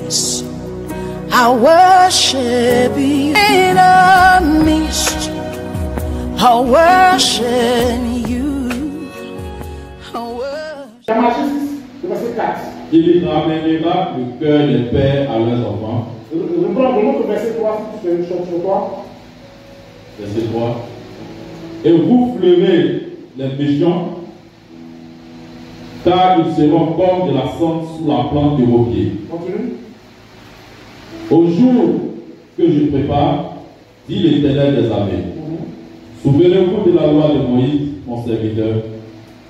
midst. I worship you in the midst. I worship you. I worship. Il ramènera le cœur des pères à leurs enfants. Verset 3, sur toi. Verset 3. Et vous fleurez les méchants, car ils seront comme de la cendre sous la plante de vos pieds. Continue. Au jour que je prépare, dit l'Éternel des armées, souvenez-vous de la loi de Moïse, mon serviteur,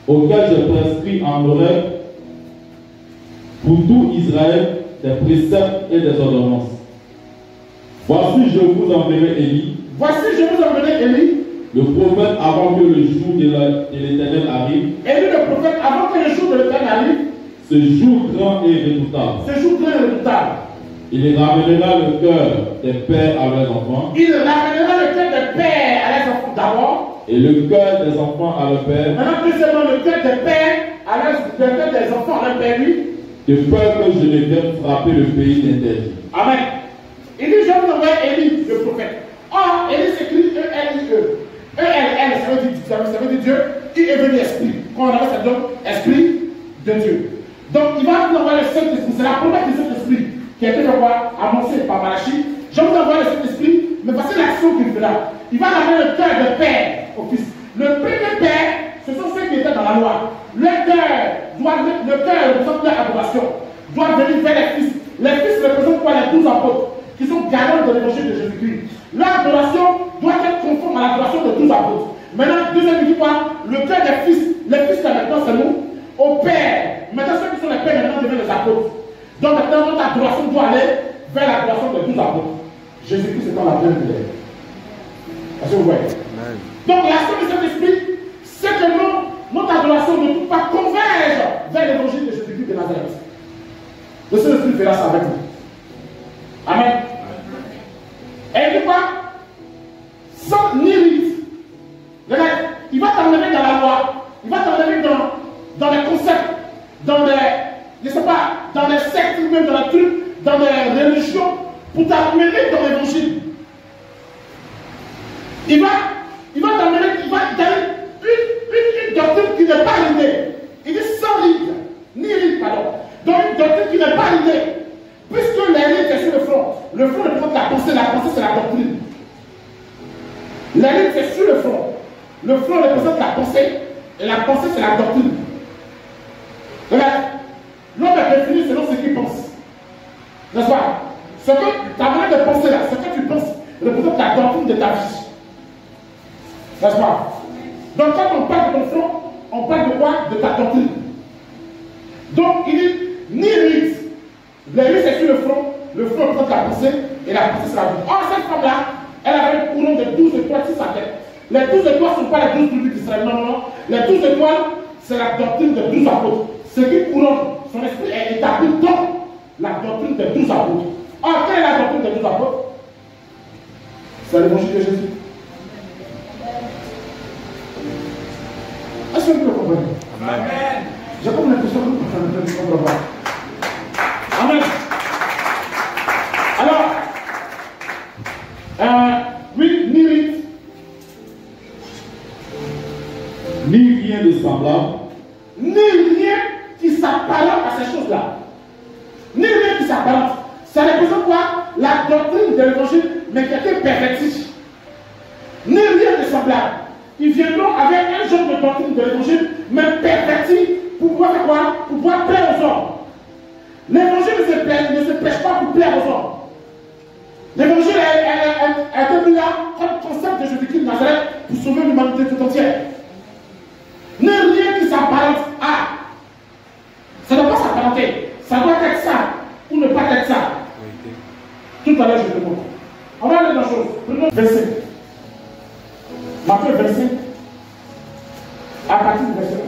auquel j'ai prescrit en oreille pour tout Israël des préceptes et des ordonnances. Voici, je vous enverrai Élie. Voici, je vous enverrai Élie. Le prophète avant que le jour de l'Éternel arrive. Élie le prophète avant que le jour de l'Éternel arrive. Ce jour grand et redoutable. Ce jour grand et redoutable. Il ramènera le cœur des pères à leurs enfants. Il ramènera le cœur des pères à leurs enfants d'abord. Et le cœur des enfants à leur père. Maintenant, deuxièmement, le cœur des pères à le cœur des enfants à leur père, lui. De peur que je ne vienne frapper le pays d'interdit. Amen. Il dit, je vous envoie Élie, le prophète. Or, Élie s'écrit E-L-I-E. E-L-L, ça veut dire Dieu. Il est venu esprit. Quand on appelle ça donc esprit de Dieu. Donc, il va nous envoyer le Saint-Esprit. C'est la promesse du Saint-Esprit qui a été annoncée par Malachie. Je vous envoie le Saint-Esprit, mais voici l'action qu'il fera. Il va ramener le cœur de père au fils. Le premier père, ce sont ceux qui étaient dans la loi. Le cœur représente l'adoration, doit venir vers les fils. Les fils représentent quoi? Les 12 apôtres, qui sont garants de l'évangile de Jésus-Christ. L'adoration doit être conforme à l'adoration de 12 apôtres. Maintenant, deuxième dit quoi? Le cœur des fils. Les fils, là maintenant, c'est nous. Au père. Maintenant, ceux qui sont les pères, maintenant, deviennent les apôtres. Donc maintenant, notre adoration doit aller vers l'adoration de 12 apôtres. Jésus-Christ étant la pleine lumière. Est-ce que vous voyez? Donc l'action du Saint-Esprit, c'est que notre adoration ne peut pas converge vers l'évangile de Jésus-Christ de Nazareth. Le Saint-Esprit fera ça avec nous. Amen. Et il dit quoi? Sans ni rite. Regarde, il va t'emmener dans la loi, il va t'emmener dans les concepts, dans les, je sais pas, dans les sectes, même dans la truc, dans les religions, pour t'amener dans l'évangile. Il va t'amener, il va donner une doctrine qui n'est pas l'idée. Il dit sans rite, ni rite, pardon. Donc une doctrine qui n'est pas l'idée. Puisque les rites c'est sur le front représente la pensée c'est la doctrine. Les rites c'est sur le front représente la pensée, et la pensée c'est la doctrine. Regarde, l'homme est défini selon ce qu'il pense. N'est-ce pas? Ce que ta manière de penser là, ce que tu penses, représente la doctrine de ta vie. N'est-ce pas? Donc quand on parle de ton front, on parle de quoi? De ta doctrine. Donc il dit, ni rite. Les rites c'est sur le front représente la pensée, et la pensée c'est la vie. Or cette femme-là, elle avait une couronne de 12 étoiles sur sa tête. Les 12 étoiles ne sont pas les 12 tribus d'Israël, non. Les 12 étoiles, c'est la doctrine des 12 apôtres. Ce qui couronne, son esprit est établi dans la doctrine des 12 apôtres. Or, quelle est la doctrine des 12 apôtres? C'est l'évangile de Jésus. Est-ce que vous le comprenez? Amen. J'ai comme l'impression que vous ne comprenez pas. Amen. Alors, oui, ni rite, ni rien de semblable, ni rien qui s'apparente à ces choses-là. Ni rien qui s'apparente. Ça représente quoi? La doctrine de l'évangile, mais qui a été pervertie. Ni rien de semblable. Ils viendront avec un genre de doctrine de l'évangile, mais pervertie, pour pouvoir faire quoi? Pour pouvoir plaire aux hommes. L'évangile ne se prêche pas pour plaire aux hommes. L'évangile a été mis là comme concept de Jésus-Christ de Nazareth pour sauver l'humanité tout entière. N'est rien qui s'apparente à. Ça ne doit pas s'apparenter. Ça doit être ça ou ne pas être ça. Tout à l'heure, je te montre. On va aller dans la chose. Prenons 25. Matthieu 25. À partir du verset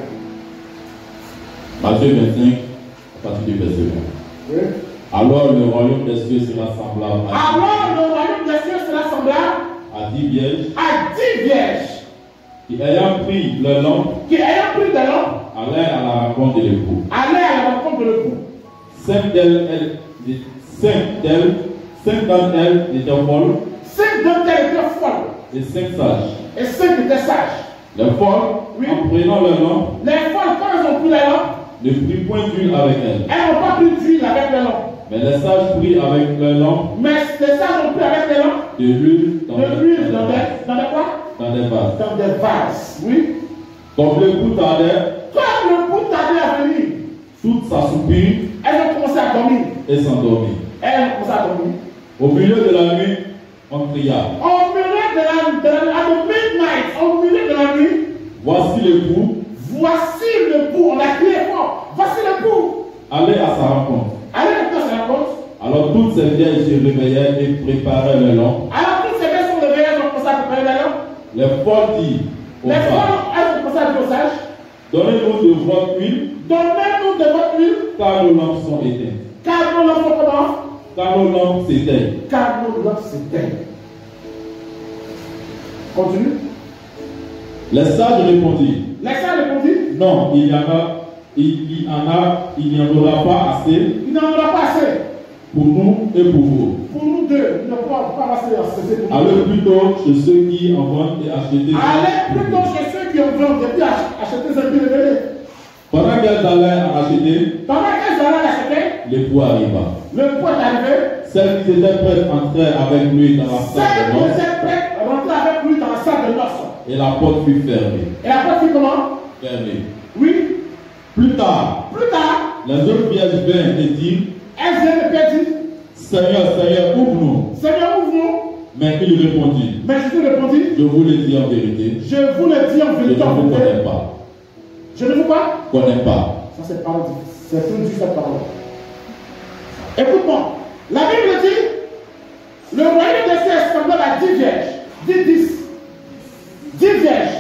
1. Matthieu 25, à partir du verset 1. Oui. Alors le royaume des cieux sera semblable à 10 vierges. À 10 vierges. Qui ayant pris leur lampe, allaient à la rencontre de l'époux. 5 5 d'entre elles étaient folles. 5 d'entre elles étaient folles. Et 5 sages. Et 5 étaient sages. Les folles, oui, en prenant leur lampe, les folles, quand elles ont pris la lampe, ne prirent point d'huile avec elles. Elles n'ont pas pris d'huile avec les lampes. Mais les sages prirent avec leur lampe. Mais les sages ont pris avec les lampes. De l'huile dans des quoi? Dans des vases. Dans des vases, oui. Comme le coup tardait. Comme le coup tardait à venir. Toutes s'assoupirent. Elles ont commencé à dormir. Et s'endormirent. Elles ont commencé à dormir. Au milieu de la nuit, on cria. Au milieu de la nuit, à midnight, au milieu de la nuit. Voici l'époux. Voici l'époux. On a crié fort. Voici l'époux. Allez à sa rencontre. Allez à sa rencontre. Alors toutes ces vieilles se réveillaient et préparaient leur lampe. Alors toutes ces vieilles sont réveillées et ont commencé à préparer leur lampe. Les folles dirent aux sages. Les folles, elles ont commencé à dire aux sages. Donnez-nous de votre huile. Donnez-nous de votre huile. Car nos lampes sont éteintes. Car nos lampes sont comment? Car nos lampes s'éteignent. Car nos lampes s'éteignent. Continue. Les sages répondirent. Les sages répondirent. Non, il n'y en aura pas assez. Il n'y en aura pas assez. Pour nous et pour vous. Pour nous deux. Il n'y en aura pas assez. Allez plutôt chez ceux qui en vendent et achetez. Allez plutôt chez ceux qui en vendent et puis achetez ce qui est. Pendant qu'elles allaient en acheter, l'époux arriva. L'époux est arrivé. Celles qui étaient prêtes entraient avec lui dans la salle de noces. Celles qui étaient prêtes rentraient avec lui dans la salle de noces. Et la porte fut fermée. Et la porte fut comment? Fermée. Oui. Plus tard, les autres vierges vinrent et dirent, elles viennent et disent, Seigneur, Seigneur, ouvre-nous. Seigneur, ouvre-nous. Mais il répondit, mais Jésus répondit, je vous le dis en vérité. Je vous le dis en vérité. Je ne vous connais pas. Je ne vous quoi? Connais pas. Ça c'est parole. C'est tout dit cette parole. Écoute-moi. La Bible dit, le royaume des cieux est semblable à 10 vierges. 10 vierges.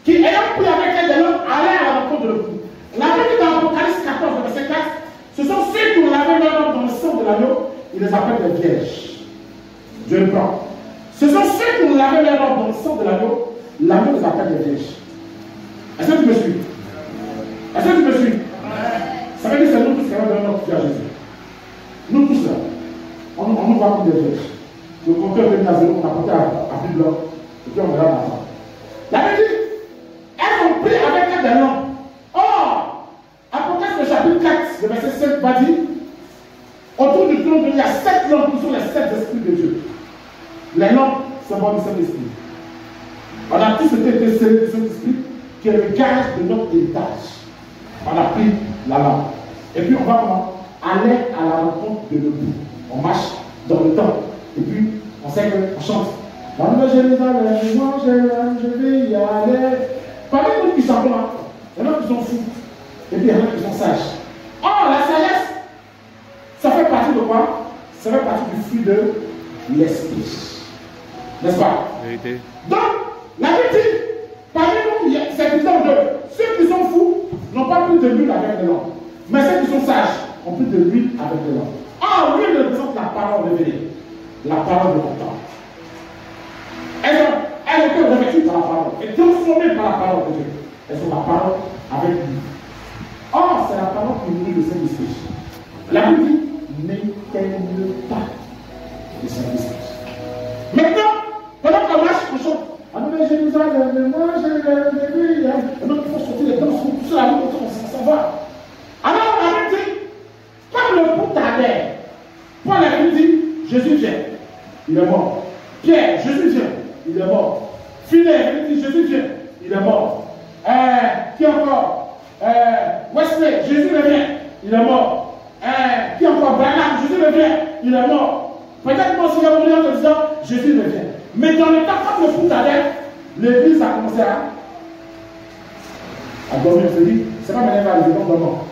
Qui ayant pris avec elles des lampes allaient à la rencontre de l'époux. La Bible dit dans Apocalypse 14, verset 4, ce sont ceux qui ont lavé leur lampe dans le sang de l'agneau, ils les appellent des vierges. Je le prends. Ce sont ceux qui ont lavé leur lampe dans le sang de l'agneau les appelle des vierges. Est-ce que tu me suis? Est-ce que tu me suis? Ça veut dire que c'est nous tous qui avons donné notre vie à Jésus. Nous tous là, on nous voit comme des vierges. Le compteur est venu à zéro, on a porté à plus blanc, et puis on verra l'enfant. La Bible dit, elles ont pris avec elles des lampes. Or, Apocalypse chapitre 4, le verset 7 va dire, autour du trône de Dieu, il y a 7 lampes qui sont les 7 esprits de Dieu. Les lampes symbolisent le Saint-Esprit. On a tous été scellés du Saint-Esprit qui est le gage de notre héritage. On a pris la lampe. Et puis on va comment? Aller à la rencontre de l'époux. On marche dans le temps. Et puis on sait qu'on chante. Dans le Jérusalem, je vais y aller. Parmi nous qui sont blancs, il y en a qui sont fous. Et puis il y en a qui sont sages. Or, la sagesse, ça fait partie de quoi? Ça fait partie du fruit de l'esprit. N'est-ce pas? Vérité. Donc, la Bible dit, parmi nous, c'est disant de ceux qui sont fous n'ont pas pris de l'huile avec de l'eau. Mais ceux qui sont sages ont pris de l'huile avec de l'eau. Or, l'huile représente la parole révélée. La parole de mon temps. Elles ont été revêtues par la parole et transformées par la parole de Dieu. Elles sont la parole avec lui. Or, c'est la parole qui nourrit le Saint-Esprit. La Bible dit, n'éteigne pas le Saint-Esprit. Maintenant, pendant qu'on marche, on chante. Ah non, mais Jérusalem, moi j'ai vu, et donc il faut sortir les danses, tout ça, on s'en va. Alors, la Bible dit, comme le pouls tardait, Paul a dit, Jésus vient, il est mort. Pierre, Jésus vient, il est mort. Philip, il dit, Jésus vient, il est mort. Qui encore? Wesley, Jésus revient, il est mort. Qui encore? Branham, Jésus revient, il est mort. Peut-être moi aussi j'ai voulu en te disant, Jésus revient. Mais dans le temps, quand le pouls tardait, l'église a commencé à dormir. On se dit, c'est pas maintenant à l'église, on dort.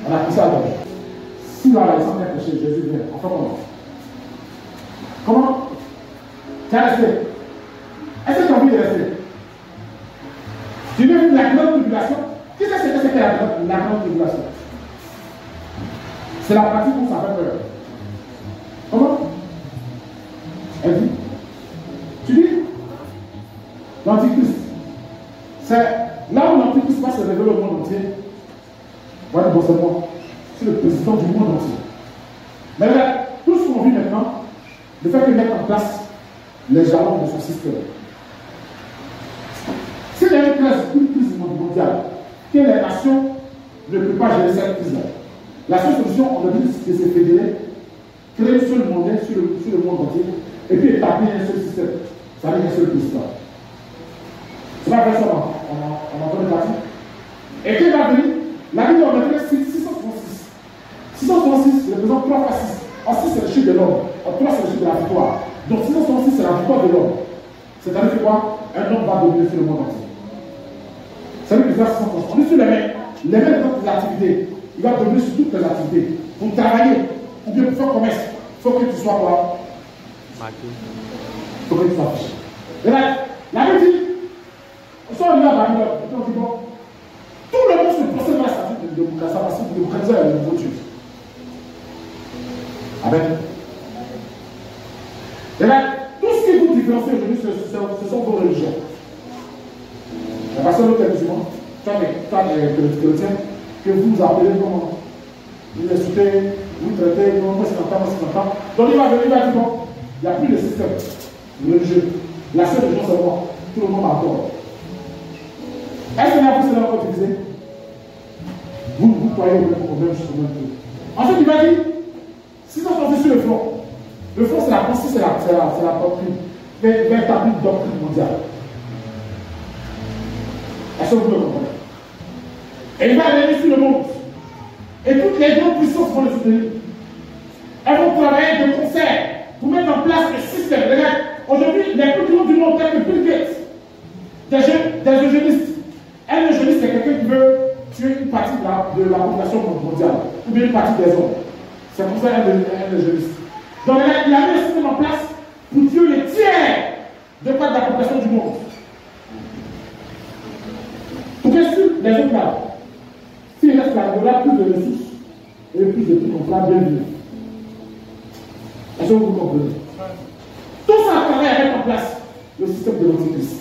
On a commencé à dormir. Si l'Alexandre est péché, Jésus vient. Enfin, comment? Comment? Tu as resté? Est-ce que tu as envie de rester? Tu veux la grande tribulation? Qu'est-ce que c'est que la grande tribulation? C'est la pratique où ça fait peur. Comment? Elle dit? Tu dis? L'Antichrist. C'est là où l'Antichrist va se révéler au monde entier. Voilà, bon, c'est moi. C'est le président du monde entier. Mais là, tout ce qu'on vit maintenant, le fait de mettre en place les jalons de son système. S'il y a une crise mondiale, que les nations ne peuvent pas gérer cette crise-là, la seule solution, on a dit, c'est de se fédérer, créer une seule monnaie sur le monde entier, et puis établir un seul système. Ça veut dire un seul président. C'est pas vrai ça, on entend le parti. Et quand il va venir, la Bible on a fait 666. 666 représente 3 fois 6. En 6 c'est le chiffre de l'homme, en 3 c'est le chiffre de la victoire. Donc 666 c'est la victoire de l'homme. C'est-à-dire que quoi? Un homme va dominer sur le monde entier. Ça veut dire que 666. On est sur les mains de toutes les activités. Il va dominer sur toutes les activités. Pour travailler, ou bien pour faire commerce, il faut que tu sois quoi? Il faut que tu sois fiché. Et là, la Bible dit, on sort là, on dit bon, tout le monde se procède dans la statue de démocratie parce que la démocratie est le nouveau Dieu. Amen. Et là, tout ce qui vous différencie aujourd'hui, ce sont vos religions. La personne qui est musulman, toi, chrétien, que vous appelez comment? Vous insultez, vous traitez, moi c'est longtemps. Donc il va venir, il va dire bon, il n'y a plus de système religieux. La seule religion c'est moi. Tout le monde a tort. Est-ce que la c'est encore utilisé? Vous croyez au même chose, au même truc. Ensuite, il va dire, si on s'en fait sur le front c'est la pensée, c'est la doctrine, véritable doctrine mondiale. Est-ce que vous le comprenez? Et il va aller sur le monde. Et toutes les grandes puissances vont le soutenir. Elles vont travailler de concert pour mettre en place le système. Regarde, aujourd'hui, les plus grands du monde, tels que Bill Gates, des eugénistes. Un eugéniste, c'est quelqu'un qui veut tuer une partie de la population mondiale, ou bien une partie des hommes. C'est pour ça un eugéniste. Donc il a mis un système en place pour tuer les tiers de la population du monde. Pour que sur les autres là, s'il reste là, il y aura plus de ressources et plus de trucs qu'on fera bien vivre. Est-ce que vous comprenez? Tout ça a travaillé à mettre en place le système de l'Antichrist.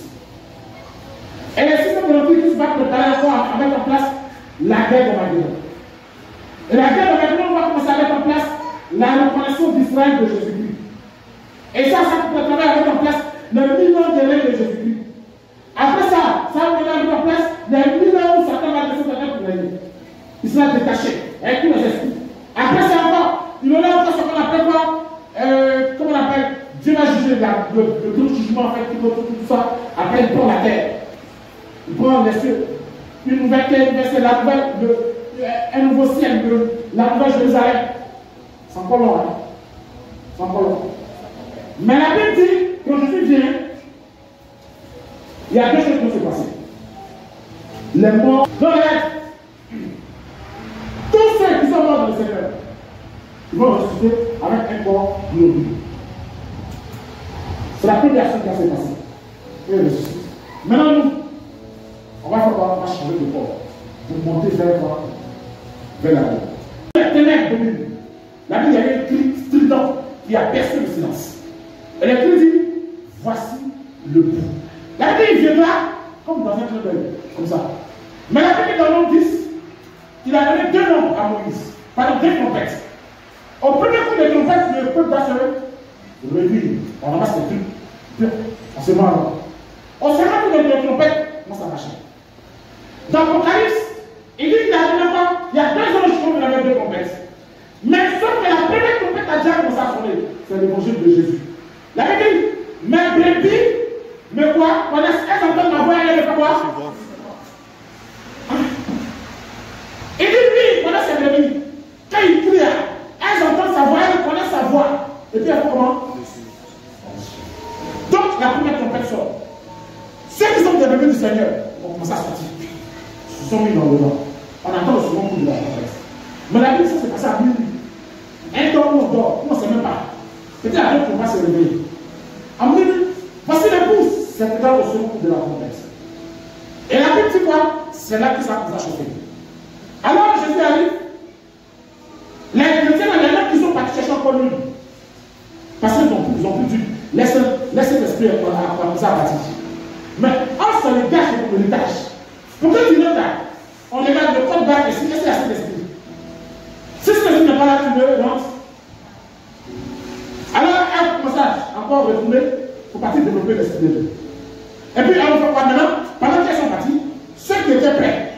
Et le système de l'Antichrist va préparer encore à mettre en place la guerre de Magdalene. Et la guerre de Magdalene va commencer à mettre en place la reconnaissance d'Israël de Jésus-Christ. Et ça peut travailler à mettre en place le 1000 ans de règne de Jésus-Christ. Après ça va mettre en place les 1000 ans où Satan va laisser sa tête pour régner. Il sera détaché avec tous les esprits. Après ça encore, il y aura encore ce qu'on appelle quoi? Comment on appelle? Dieu va juger le grand jugement, en fait, tout ça. Après, il prend la terre. Il prend les cieux. Une nouvelle terre, c'est la nouvelle, un nouveau ciel, la nouvelle Jérusalem. C'est encore long, hein? C'est encore long. Mais la Bible dit, quand Jésus vient, il y a deux choses qui vont se passer. Les morts, dans les tous ceux qui sont morts dans le Seigneur, ils vont ressusciter avec un corps glorieux. C'est la première chose qui va se passer. Et ressusciter. Maintenant, nous, on va faire quoi? On va changer de corps. Pour monter vers quoi? Vers la mort. La ténèbre domine. La Bible, il y avait un cri strident qui a percé le silence. Et le cri dit, voici le bout. La Bible viendra comme dans un clin d'œil, comme ça. Mais la Bible dans l'homme 10, il a donné 2 noms à Moïse, pardon, 2 trompettes. Au premier coup de trompette, le peuple va se réunir. On ramasse les trucs. On se met alors. On se rend compte de la trompette, comment ça marche. Dans l'Apocalypse, il dit qu'il a donné quoi? Il y a 2 anges qui ont donné 2 trompettes. Mais sauf que la première trompette a déjà commencé à sonner. C'est l'évangile de Jésus. La Bible dit, mais brebis, mais quoi? Quand elles entendent ma voix, elles fait quoi? Il dit, lui, pendant ses brebis, quand il crie, elles entendent sa voix, elles connaissent sa voix. Et puis elles font comment? Donc la première trompette sort. Ceux qui sont des bébés du Seigneur vont commencer à sortir. Ils sont mis dans le vent. On attend le second coup de la trompette. Mais la Bible, ça c'est passé à minuit. Un temps où on dort, on ne sait même pas. Peut-être après qu'on va se réveiller. En minuit, voici l'épouse. C'est dans le second coup de la trompette. Et la Bible dit quoi? C'est là que ça va chauffer. Alors Jésus arrive. Les chrétiens, il y en a qui sont partis chercher encore lui. Parce qu'ils ont plus dû. Laissez l'esprit comme ça à bâtir. Mais on se les gâche pour l'héritage. Pourquoi tu veux là? On regarde le code barre et si c'est assez d'esprit. Si ce que n'est pas là, tu le rentres. encore retourner pour partir développer l'esprit de Dieu. Et puis, alors, maintenant, pendant qu'elles sont partis, ceux qui étaient prêts,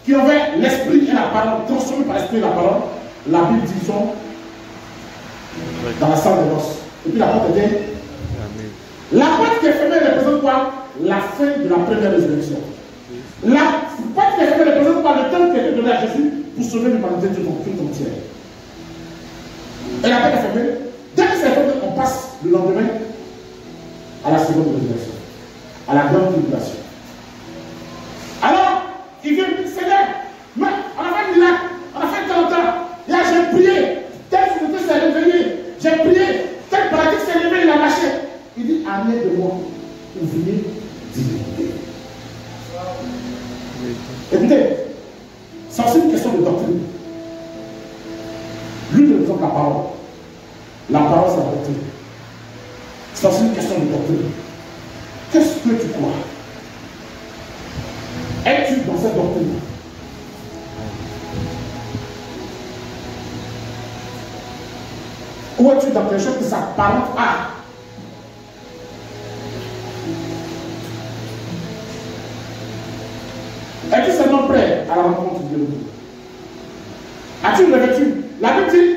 qui avaient l'esprit et la parole, transformés par l'esprit et la parole, la Bible dit, ils sont dans la salle de noces. Et puis la porte était. La porte qui est fermée représente quoi? La fin de la première résurrection. La porte qui est fermée représente quoi? Le temps qui a été donné à Jésus pour sauver l'humanité tout entière. Et la porte est fermée. Dès que c'est fermé, on passe le lendemain à la seconde résurrection, à la grande tribulation. Alors, il vient, Seigneur, mais on a fait là, on a fait 40 ans. J'ai prié, tel souffle s'est réveillé, j'ai prié, tel paralytique s'est levé, il a marché. Il dit, amenez de moi, ouvrier divinité. Écoutez, c'est aussi une question de doctrine. Lui représente la parole. La parole, c'est la doctrine. C'est aussi une question de doctrine. Qu'est-ce que tu crois? Es-tu dans cette doctrine? Ou es-tu dans quelque chose qui s'apparente à? Es-tu seulement prêt à la rencontre de Dieu? As-tu revêtu? La Bible dit,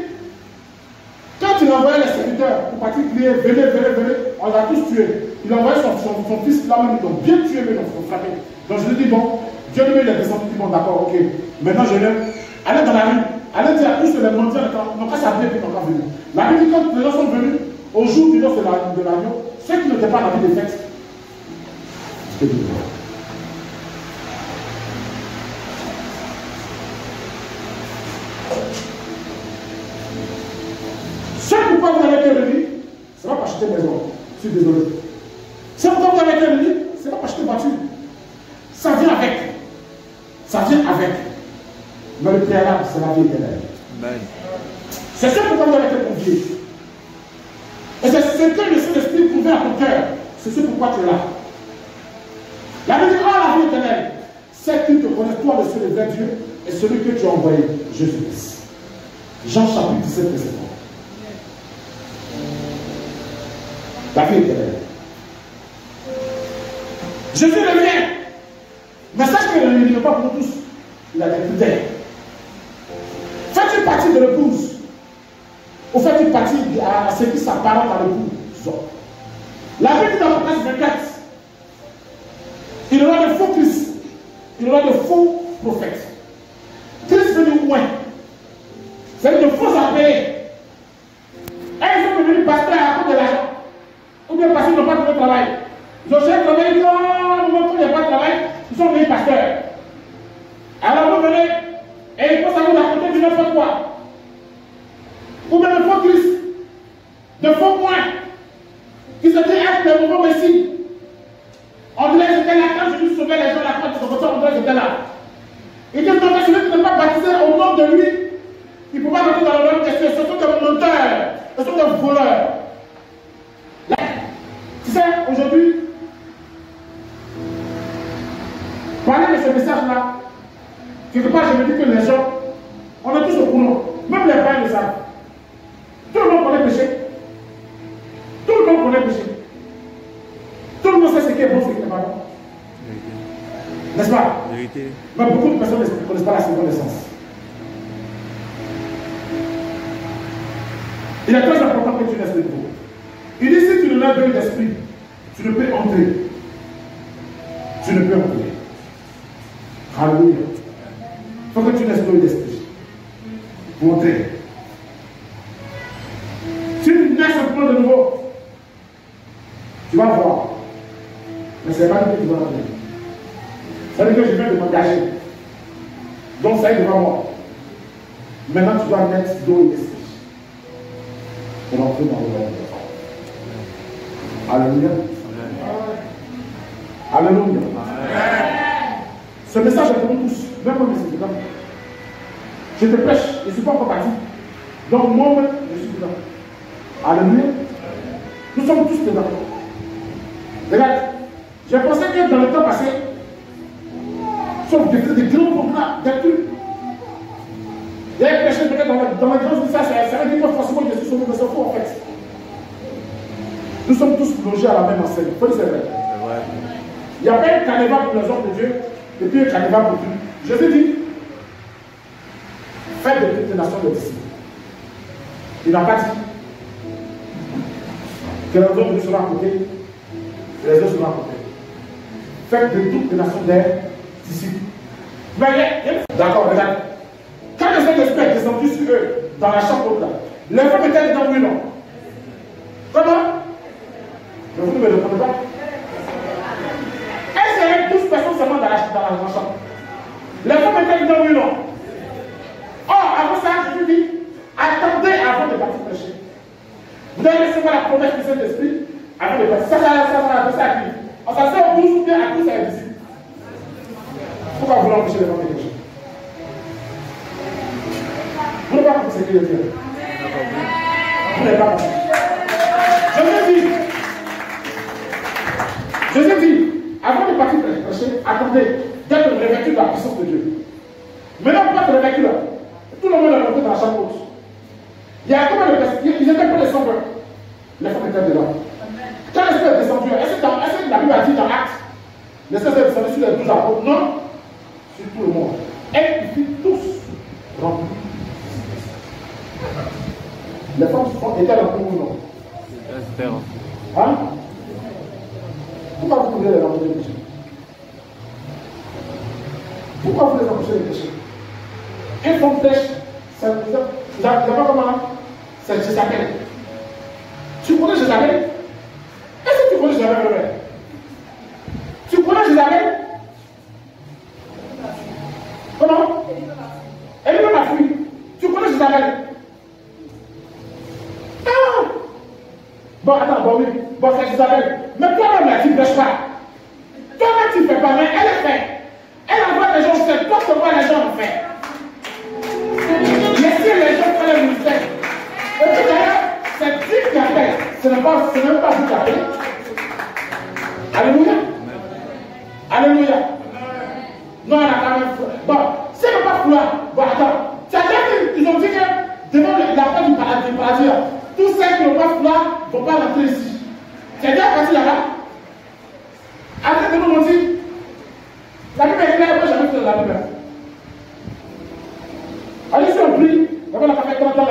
quand il envoyait les serviteurs pour partir crier, venez, venez, venez, on l'a tous tué. Il envoyait son fils là-même, ils l'ont bien tué, mais ils l'ont frappé. Donc je lui dis, bon, Dieu lui il est descendu, il dit, bon, d'accord, ok. Maintenant je l'aime. Allez dans la rue, allez dire à tous les mendiants, n'ont qu'à s'appeler, puis n'ont qu'à venir. La Bible dit, quand les gens sont venus, au jour du noce de l'agneau, ceux qui n'étaient pas dans la vie des fêtes, c'était du droit. Ce pourquoi vous avez été réunis, c'est pas pour acheter maison. Je suis désolé. Ce pourquoi vous avez été réunis, c'est pas pour acheter voiture. Ça vient avec. Ça vient avec. Mais le préalable, c'est la vie éternelle. C'est ce pourquoi vous avez été conviés. Et c'est ce que le Saint-Esprit pouvait à ton cœur. C'est ce pourquoi tu es là. La Bible dit, la vie éternelle, c'est qu'ils te connaissent, toi, le seul et vrai Dieu, et celui que tu as envoyé, Jésus-Christ. Jean chapitre 17, verset 3. La vie éternelle. Jésus revient. Mais sache qu'il ne vient pas pour tous. Il a des critères. Fais-tu partie de l'épouse? Ou fais-tu partie à ce qui s'apparente à l'épouse? La Bible dit dans Apocalypse 24, il y aura de faux Christ, il y aura de faux prophètes. Christ veut dire moins. C'est de faux appelés. Et ils sont devenus pasteurs à cause de l'argent. Ou bien parce qu'ils n'ont pas trouvé de travail. Ils ont cherché travail, ils ont dit, il n'y a pas de travail, ils sont devenus pasteurs. Alors vous venez, et il faut savoir raconter du n'importe quoi. Ou bien de faux Christ, de faux points, qui se disent être le nouveau Messie. On dirait que c'était là quand Jésus sauvait les gens, la croix de son retour, on dirait que c'était là. Il dit, donc celui qui n'est pas baptisé au nom de lui, il ne peut pas rentrer dans le royaume des cieux. Ce sont des menteurs, ce sont des voleurs. Là, tu sais, aujourd'hui, parler de ce message-là, quelque part, je me dis que les gens, on est tous au courant. Même les frères le savent. Tout le monde connaît le péché. Tout le monde connaît le péché. Tout le monde sait ce qui est bon, ce qui n'est pas bon. N'est-ce pas? Vérité. Mais beaucoup de personnes ne connaissent pas la seconde naissance. Il est très important que tu naisses de nouveau. Il dit si tu ne n'as pas eu d'esprit, tu ne peux entrer. Tu ne peux entrer. Alléluia. Il faut que tu naisses de d'esprit. Pour entrer. Si tu nais simplement de nouveau, tu vas voir. Mais ce n'est pas lui que tu vas entrer. Ça veut dire que je viens de m'engager. Donc ça est devant moi. Maintenant tu dois naître d'eau et d'esprit. Pour entrer dans le royaume de Dieu. Alléluia. Alléluia. Ce message est pour nous tous. Même pour mes étudiants. Je te prêche, je ne suis pas encore parti. Donc moi-même, je suis dedans. Alléluia. Nous sommes tous dedans. Regarde, j'ai pensé que dans le temps passé, sauf des grands programmes, des trucs. Il y a un péché peut-être dans la grande vie, ça veut dire que forcément je suis sauvé de ce faux en fait. Nous sommes tous logés à la même enseigne. Il faut dire c'est vrai. Il n'y a pas un carnaval pour les hommes de Dieu et puis un carnaval pour Dieu. Jésus dit, faites de toutes les nations des disciples. Il n'a pas dit que les hommes de Dieu seront à côté, les autres seront à côté. Faites de toutes les nations des disciples. D'accord, regarde. Quand le Saint-Esprit est descendu sur eux, dans la chambre là, les femmes étaient dedans, oui, non? Comment? Vous ne me répondez pas? Est-ce qu'il y avait 12 personnes seulement dans la chambre? Les femmes étaient dedans, oui, non? Or, avant ça, je vous dis, attendez avant de partir prêcher. Vous devez recevoir la promesse du Saint-Esprit avant de partir. Ça à qui? On s'en sert au bout, bien à tous les disciples. Pourquoi vous voulez empêcher les femmes de prêcher? Vous n'avez pas compris ce qu'il dit. Vous n'avez pas compris. Jésus dit, avant de partir prêcher, attendez d'être revêtu de la puissance de Dieu. Maintenant, pour être revêtu là, tout le monde est rentré dans la chambre haute. Il y a combien de personnes? Ils étaient pour les 120. Les femmes étaient dedans. Quand l'Esprit est descendu, est-ce que la Bible a dit dans Actes, l'Esprit est descendu sur les 12 apôtres? Non, sur tout le monde. Et ils furent tous remplis. Les femmes étaient remplies ou non? Hein? Pourquoi vous voulez les empêcher de pécher? Pourquoi vous les empêchez de pécher? Une femme pêche, vous n'avez pas comment? C'est Jézabel. Tu connais Jézabel? Est-ce que tu connais Jézabel? Tu connais Jézabel? Comment? Elle est même ma fille. Tu connais Jézabel? Ah! Bon, attends, bon, oui. Bon, c'est Jézabel. Mais toi-même, là, tu ne pêches pas. Toi-même, tu ne fais pas, mais elle fait. Elle envoie les gens faire. Toi, tu vois les gens faire. Laissez les gens faire le ministère. Et puis d'ailleurs, c'est Dieu qui appelle. Ce n'est même pas vous qui appelez. Alléluia. Alléluia. Non, on a quand même. Bon, si elle ne va pas vouloir. Bon, attends. Tu as déjà vu, ils ont dit que devant la porte du paradis, tous ceux qui n'ont pas vouloir ne vont pas rentrer ici. Tu as déjà passé là-bas? Après, tout le monde dit, la Bible est claire, moi jamais fait la Bible. Allez, si on prie, on va fait 30 ans,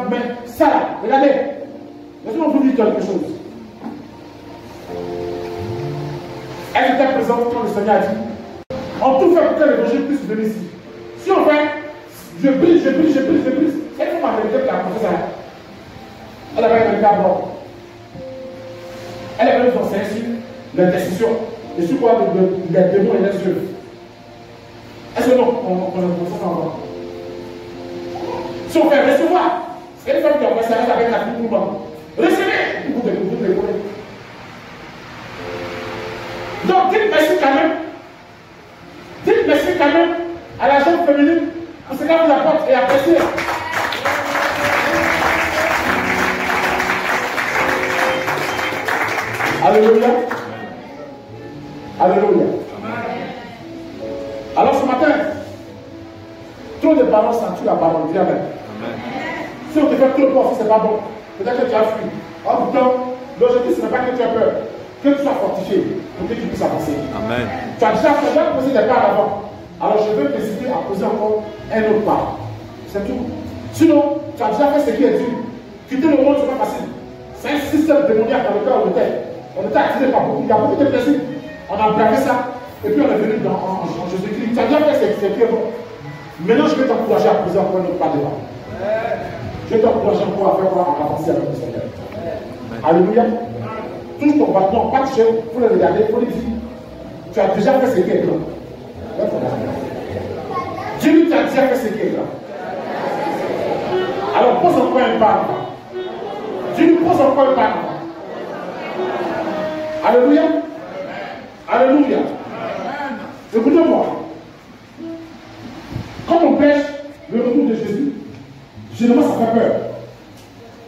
mais ça là, regardez, laissez-moi vous dire quelque chose. Elle était présente quand le Seigneur a dit, on tout fait pour que l'évangile puisse venir ici. Si on fait, je brise, elle faut m'arrêter pour la penser ça. Elle avait un véritable ordre. Elle avait son saint sur l'intercession et sur quoi les démons et les yeux. Est-ce que non, on a ça encore? Si on fait recevoir, c'est une femme qui a passé avec la coupe pour moi. Recevez, vous devez. Donc, dites merci quand même. Dites merci quand même à la jeune féminine pour ce qu'elle vous apporte et appréciez. Alléluia. Alléluia. Alors ce matin, trop de parents sentent la parole. Dis amen. Si on te fait trop peur, si c'est pas bon, peut-être que tu as fui. En tout temps, l'objectif ce n'est pas que tu as peur, que tu sois fortifié pour que tu puisses avancer. Amen. Tu as déjà posé des pas avant. Alors je veux t'inviter à poser encore un autre pas. C'est tout. Sinon, tu as déjà fait ce qui est dur. Quitter le monde, ce n'est pas facile. C'est un système démoniaque dans le cœur de terre. On était attiré par beaucoup. Il y a beaucoup de plaisir. On a bravé ça. Et puis on est venu en Jésus-Christ. Tu as déjà fait ce qui est bon. Maintenant, je vais t'encourager à poser encore un autre pas devant. Je vais t'encourager encore à faire quoi? À avancer avec le Seigneur. Alléluia. Touche ton bâton, pas toucher, il faut le regarder, il faut le dire. Tu as déjà fait ce qui est grand. Dis-lui, tu as déjà fait ce qui est grand. Alors pose encore un pas. Dis-lui, pose encore un pas. Alléluia. Alléluia. Écoutez-moi. Quand on pêche le retour de Jésus, généralement ça fait peur.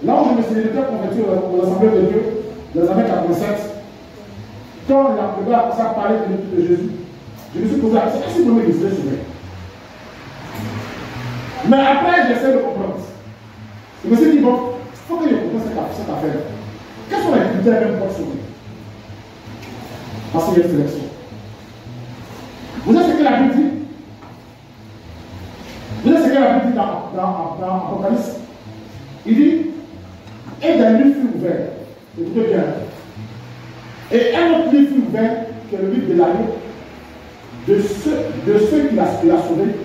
Là où je me suis été converti aux assemblées de Dieu, dans les années 87, quand la plupart a commencé à parler de retour de Jésus, je me suis posé la question, est-ce que vous me laissez sauver? Mais après, j'essaie de comprendre. Je me suis dit, bon, il faut que je comprenne cette affaire. Quels sont les critères même pour sauver? Parce qu'il y a une sélection. Vous savez ce que la Bible dit? Vous savez ce que la Bible dit dans Apocalypse? Il dit, et des livres furent ouverts. Écoutez bien. Et un autre livre fut ouvert, qui est le livre de l'agneau, de ceux qu'il a sauvés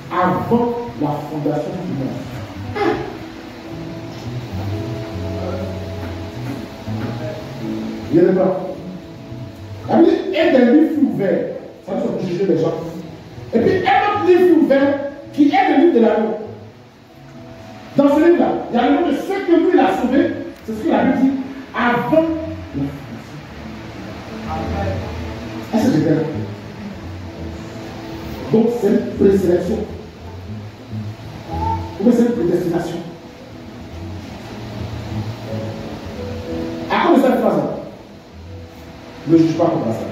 avant la fondation du monde. Il y a des blancs. Et des livres furent ouverts. Ça veut dire pour juger les gens. Et puis un autre livre fut ouvert, qui est le livre de l'agneau. Dans ce livre-là, il y a le nom de ceux que lui il a sauvés. C'est ce qu'il a dit avant la fondation. Est-ce que c'est clair? Donc c'est une présélection. Ou c'est une prédestination. À cause de cette phrase-là, ne juge pas comme ça.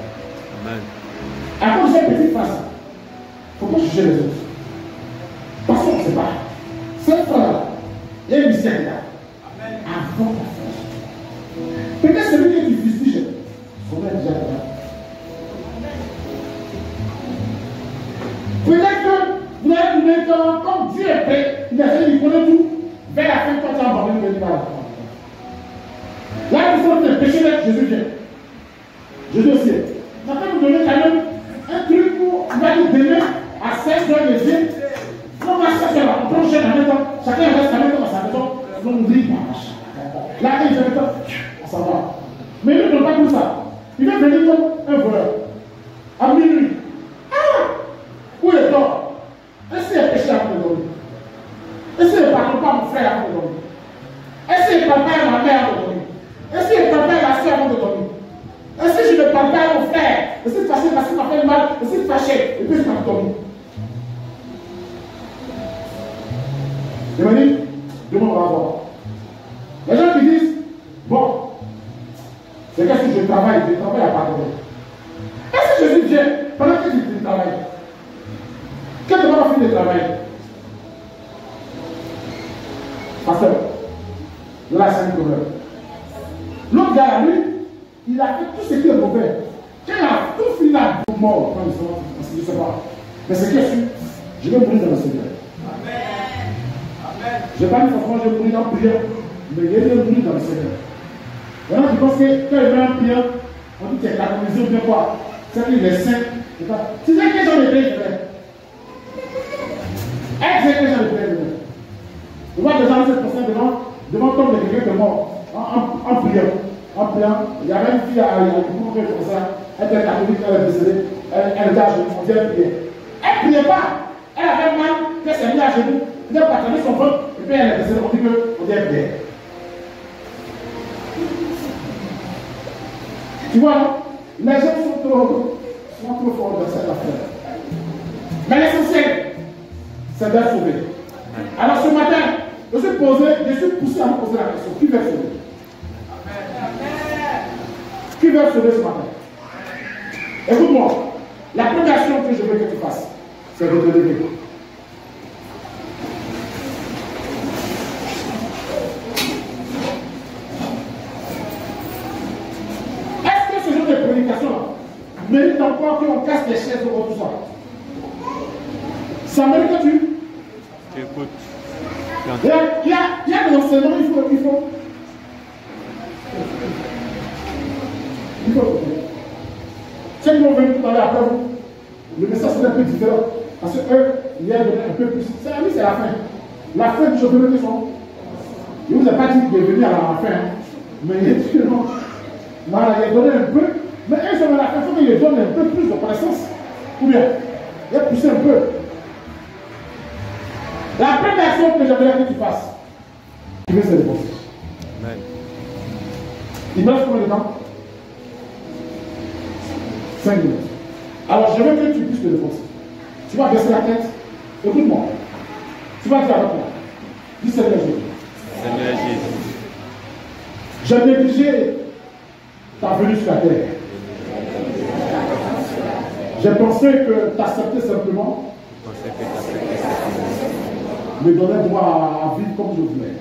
Amen. À cause de cette petite phrase, il ne faut pas juger les autres. Parce qu'on ne sait pas. Cette phrase-là, il y a une mystère là. Avant la phrase. Peut-être celui qui fustige, son est déjà là. Peut-être que vous avez trouvé que comme Dieu est prêt, il a fait, il connaît tout. Vers la fin, quand tu as abandonné, il va la là, nous sommes des péchés, Jésus vient. Jésus aussi. Ça peut nous donner quand même un truc où il va nous donner à 16 heures de vie. On va chercher là, on plonge en même temps. Chacun reste en même temps dans sa maison. On oublie. Là, il fait le temps, on s'en va. Mais il ne donne pas tout ça. Il va venir comme un voleur. À minuit. Où est l'or? Est-ce qu'il est péché avant de dormir? Est-ce qu'il est pardon pas mon frère avant de dormir? Est-ce qu'il est papa et ma mère avant de dormir? Est-ce qu'il est papa et ma soeur avant de dormir? Est-ce que je ne parle pas à mon frère? Est-ce qu'il est fâché parce qu'il m'a fait mal? Est-ce qu'il est fâché? Et puis je m'en dormir. Je me dis, demain on va voir. Les gens qui disent, bon, c'est qu'est-ce que je travaille à pardonner. Est-ce que Jésus vient pendant que tu travailles? Quand tu vas finir de travailler? Pasteur, là c'est un problème. L'autre gars, lui, il a fait tout ce qui est mauvais. Quand il a tout fini à mort, quand il sort, parce que je ne sais pas. Mais c'est qu'est-ce que je vais mourir dans le Seigneur. Amen. Je n'ai pas dit forcément je vais mourir en prière, mais je vais mourir dans le Seigneur. Maintenant, tu penses que quand il meurt en prière, on dit qu'il est canonisé ou bien quoi? C'est qu'il est saint. Tu sais quel genre de prière il fait? Quel genre de prière il fait? Tu vois déjà cette personne devant tombe de quelqu'un de mort, en prière. En priant, il y avait une fille à Yacoub comme ça, elle était catholique, elle est décédée, elle était à genoux, on dit elle priait. Elle ne priait pas, elle avait mal, elle s'est mise à genoux, elle a patronné son ventre, et puis elle est décédée, on dit elle priait. Tu vois, non? Les gens sont trop forts dans cette affaire. Mais l'essentiel, c'est d'être sauvé. Alors ce matin, je suis poussé à me poser la question, qui va sauver? Qui va sauver ce matin? Écoute-moi, la première action que je veux que tu fasses, c'est de te lever. Est-ce que ce genre de prédication mérite encore qu'on casse les chaises ou tout ça? Ça mérite que tu écoutes. Il y a des enseignements, il faut. Ceux qui vont venir tout à l'heure après vous, le message sera un peu différent. Parce qu'eux, il y a un peu plus. C'est la fin. La fin du championnat de son. Il ne vous a pas dit de venir à la fin. Mais il a dit que non. Voilà, il a donné un peu. Mais eux, sont à la fin. Il faut qu'il donne un peu plus de connaissance. Ou bien, il a poussé un peu. La première action que j'aimerais que tu fasses, tu veux se dépenser. Amen. Il me reste combien de temps? 5 minutes. Alors je veux que tu puisses te défoncer. Tu vas baisser la tête. Écoute-moi. Tu vas dire avec moi. Dis Seigneur Jésus. Seigneur Jésus. J'ai négligé ta venue sur la terre. J'ai pensé que tu acceptais simplement me donner droit à vivre comme je voulais.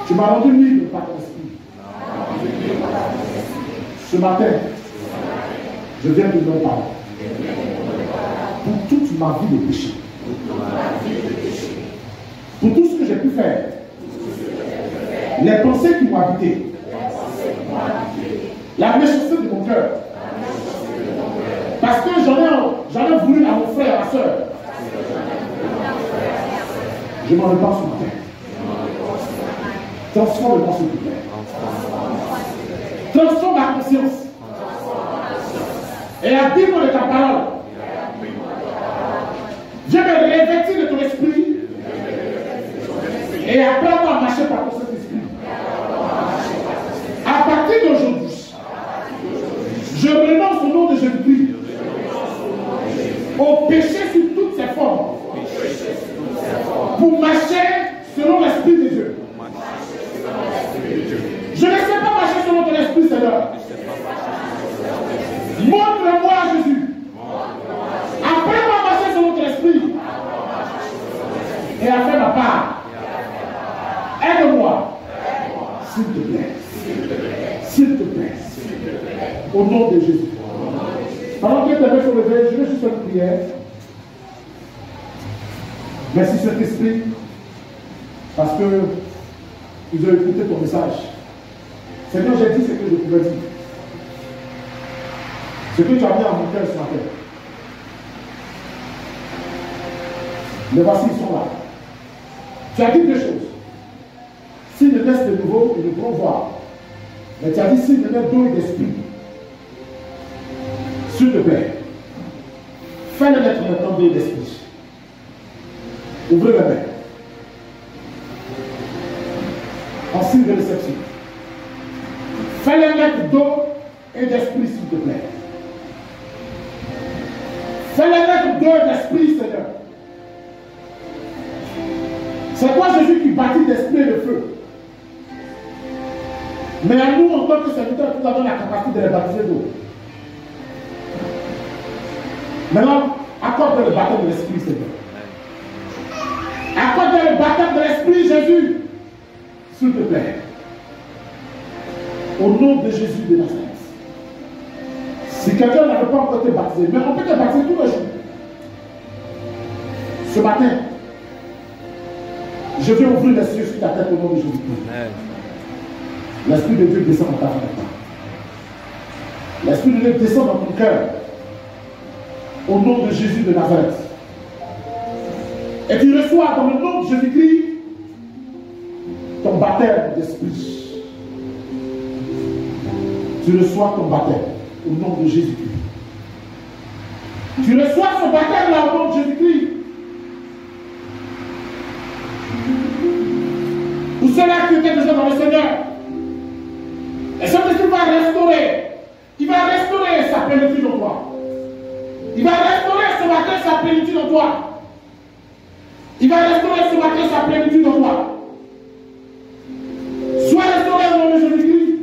Tu m'as rendu libre par ton esprit. Ce matin, je viens de donner parole. Pour toute ma vie de péché. Pour tout ce que j'ai pu faire. Les pensées qui m'ont habité. La méchanceté de mon cœur. Parce que j'en ai voulu à mon frère, à ma soeur. Je m'en repens ce matin. Transforme-moi s'il te plaît. Transforme ma conscience. Et habille-moi de ta parole. Viens me revêtir de ton esprit. Et apprends-moi à marcher par ton Saint-Esprit. À partir d'aujourd'hui, je renonce au nom de Jésus-Christ au péché sous toutes ses formes. Pour marcher selon l'Esprit de Dieu. Je ne sais pas marcher selon ton esprit, Seigneur. Montre-moi, Jésus. Apprends-moi à marcher selon ton esprit. Et à faire ma part. Aide-moi. S'il te plaît. S'il te plaît. Au nom de Jésus. Pendant que tu avais sur le veille, je vais juste faire une prière. Merci Saint-Esprit. Parce que ils ont écouté ton message. Seigneur, j'ai dit ce que je pouvais dire. Ce que tu as mis en mon cœur ce matin. Mais voici, ils sont là. Tu as dit deux choses. S'ils me laissent de nouveau, ils ne pourront voir. Mais tu as dit s'ils me laissent d'eau et d'esprit. S'il te plaît, fais-le mettre maintenant d'eau et d'esprit. Ouvrez la main. En signe de réception. Fais-le mettre d'eau et d'esprit, s'il te plaît. Fais-le mettre d'eau et d'esprit, Seigneur. C'est toi Jésus qui bâtit d'esprit et de feu. Mais à nous, en tant que serviteurs, nous avons la capacité de les baptiser d'eau. Maintenant, accorde le baptême de l'esprit, Seigneur. Accorde le baptême de l'esprit, Jésus. S'il te plaît. Au nom de Jésus de Nazareth. Si quelqu'un n'avait pas encore été baptisé, mais on peut te baptiser tous les jours. Ce matin, je viens ouvrir les cieux sur ta tête au nom de Jésus-Christ. L'Esprit de Dieu descend dans ta vie maintenant. L'Esprit de Dieu descend dans ton cœur. Au nom de Jésus de Nazareth. Et tu reçois dans le nom de Jésus-Christ ton baptême d'esprit. Tu reçois ton baptême au nom de Jésus-Christ. Tu reçois son baptême là au nom de Jésus-Christ. Pour ceux-là qui étaient déjà dans le Seigneur, et Saint-Esprit va restaurer. Il va restaurer sa plénitude en toi. Il va restaurer ce matin sa plénitude en toi. Il va restaurer ce matin sa plénitude en toi. Sois restauré au nom de Jésus-Christ.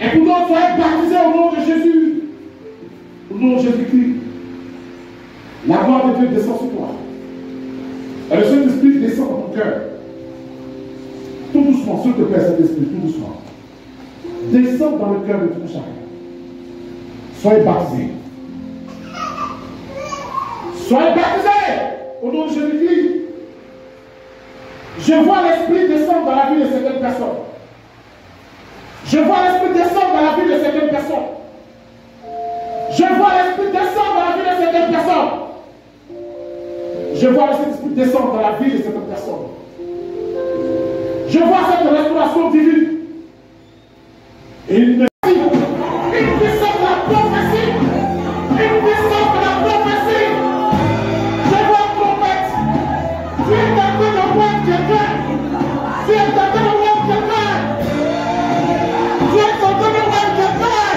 Et pour nous, soyez baptisés au nom de Jésus. Au nom de Jésus-Christ. La gloire de Dieu descend sur toi. Et le Saint-Esprit descend dans ton cœur. Tout doucement, s'il te plaît, Saint-Esprit, tout doucement. Descends dans le cœur de tout chacun. Soyez baptisés. Soyez baptisés au nom de Jésus-Christ. Je vois l'Esprit descendre dans la vie de certaines personnes. Je vois l'Esprit descendre dans la vie de certaines personnes. Je vois l'Esprit descendre dans la vie de certaines personnes. Je vois l'Esprit descendre dans la vie de certaines personnes. Je vois cette restauration divine. Une puissance de la prophétie. Une puissance de la prophétie. Je vois un prophète. Tu es en train de voir quelqu'un. Tu es en train de voir quelqu'un. Tu es en train de voir quelqu'un.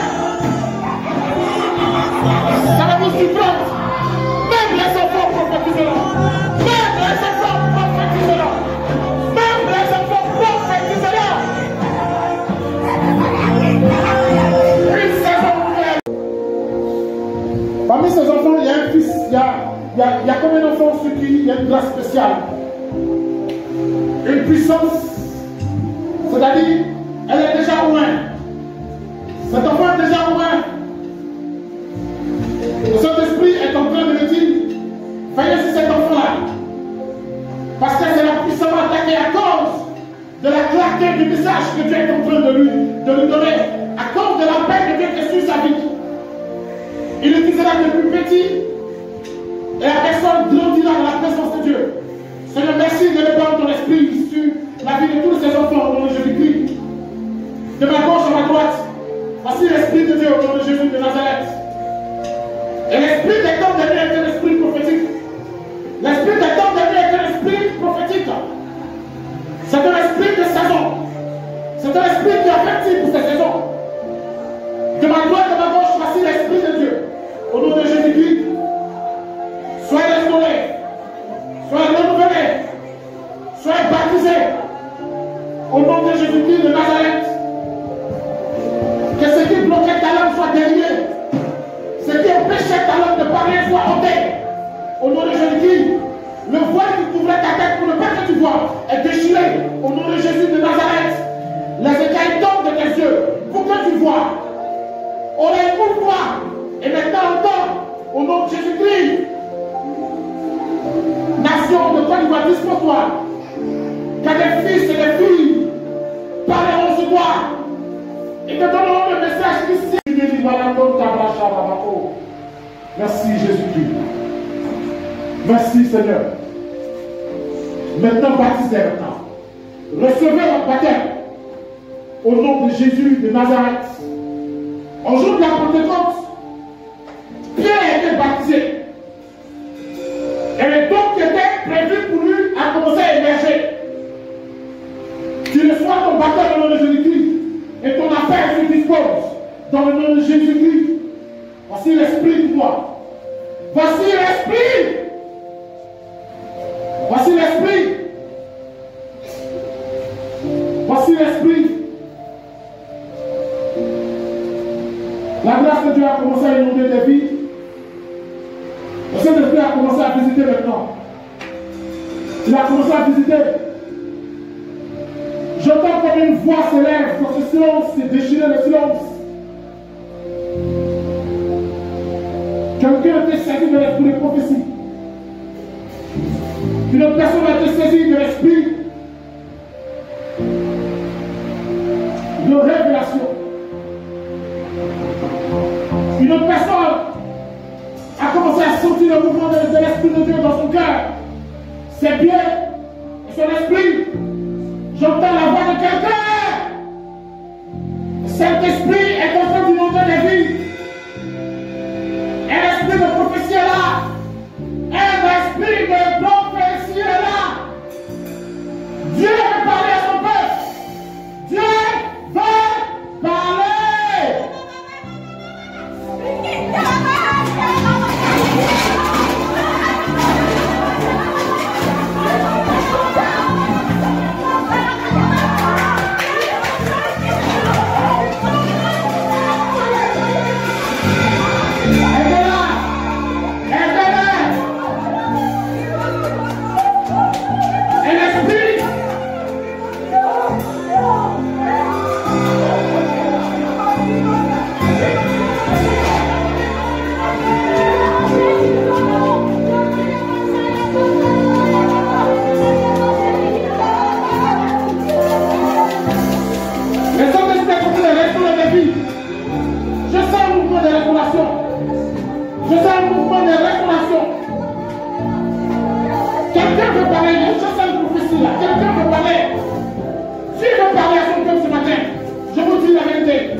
Ça va vous surprendre. Même les enfants prophétiseront. Même les enfants prophétiseront. Même les enfants prophétiseront. Parmi ces enfants, il y a un fils, il y a combien d'enfants ceux qui, il y a une grâce spéciale, une puissance C'est-à-dire, elle est déjà loin. Cet enfant est déjà loin. Le Saint-Esprit est en train de me dire, veillez sur cet enfant-là. Parce que c'est la puissamment attaquée à cause de la clarté du message que Dieu est en train de lui donner. À cause de la paix que Dieu fait sur sa vie. Il utilisera depuis petit. Et la personne grandira dans la présence de Dieu. Seigneur, merci de répandre ton esprit sur la vie de tous ces enfants au nom de Jésus-Christ. De ma gauche à ma droite, voici l'Esprit de Dieu au nom de Jésus de Nazareth. Et l'Esprit des temps de Dieu est un esprit prophétique. L'Esprit des temps de Dieu est un esprit prophétique. C'est un esprit de saison. C'est un esprit qui avertit pour ces saisons. De ma droite et de ma gauche, voici l'Esprit de Dieu au nom de Jésus-Christ. Soyez restaurés, soyez renouvelés, soyez baptisés au nom de Jésus-Christ de Nazareth. Que ce qui bloquait ta langue soit délié. Ce qui empêchait ta langue de parler soit ôté. Au nom de Jésus-Christ, le voile qui couvrait ta tête pour ne pas que tu vois est déchiré. Au nom de Jésus de Nazareth, les écailles tombent de tes yeux pour que tu vois. Oreille pour voir et maintenant entends au nom de Jésus-Christ. Nation de Côte d'Ivoire, dispose-toi. Car des fils et des filles parleront sur toi et te donneront le message ici. Merci Jésus-Christ. Merci Seigneur. Maintenant, baptisez maintenant. Recevez votre baptême au nom de Jésus de Nazareth. En jour de la Pentecôte, Pierre a été baptisé. Et le don qui était prévu pour lui a commencé à émerger. Tu reçois ton baptême au nom de Jésus-Christ et ton affaire se dispose dans le nom de Jésus-Christ. Voici l'Esprit de toi. Voici l'Esprit. Voici l'Esprit. Voici l'Esprit. La grâce de Dieu a commencé à inonder des vies. Le Saint-Esprit a commencé à visiter maintenant. Il a commencé à visiter. J'entends comme une voix s'élève dans ce silence, c'est déchirer le silence. Quelqu'un a été saisi de l'esprit de prophétie. Une autre personne a été saisie de l'esprit de révélation. Une autre personne a commencé à sentir le mouvement de l'Esprit de Dieu dans son cœur. C'est bien. Et son esprit, j'entends la voix de quelqu'un. Cet esprit est en train d'inonder les vies. Un esprit de prophétie est là. Un esprit de prophétie est là. Dieu veut parler à son peuple. Dieu veut parler. Quelqu'un veut parler. S'il veut parler à son peuple ce matin, je vous dis la vérité.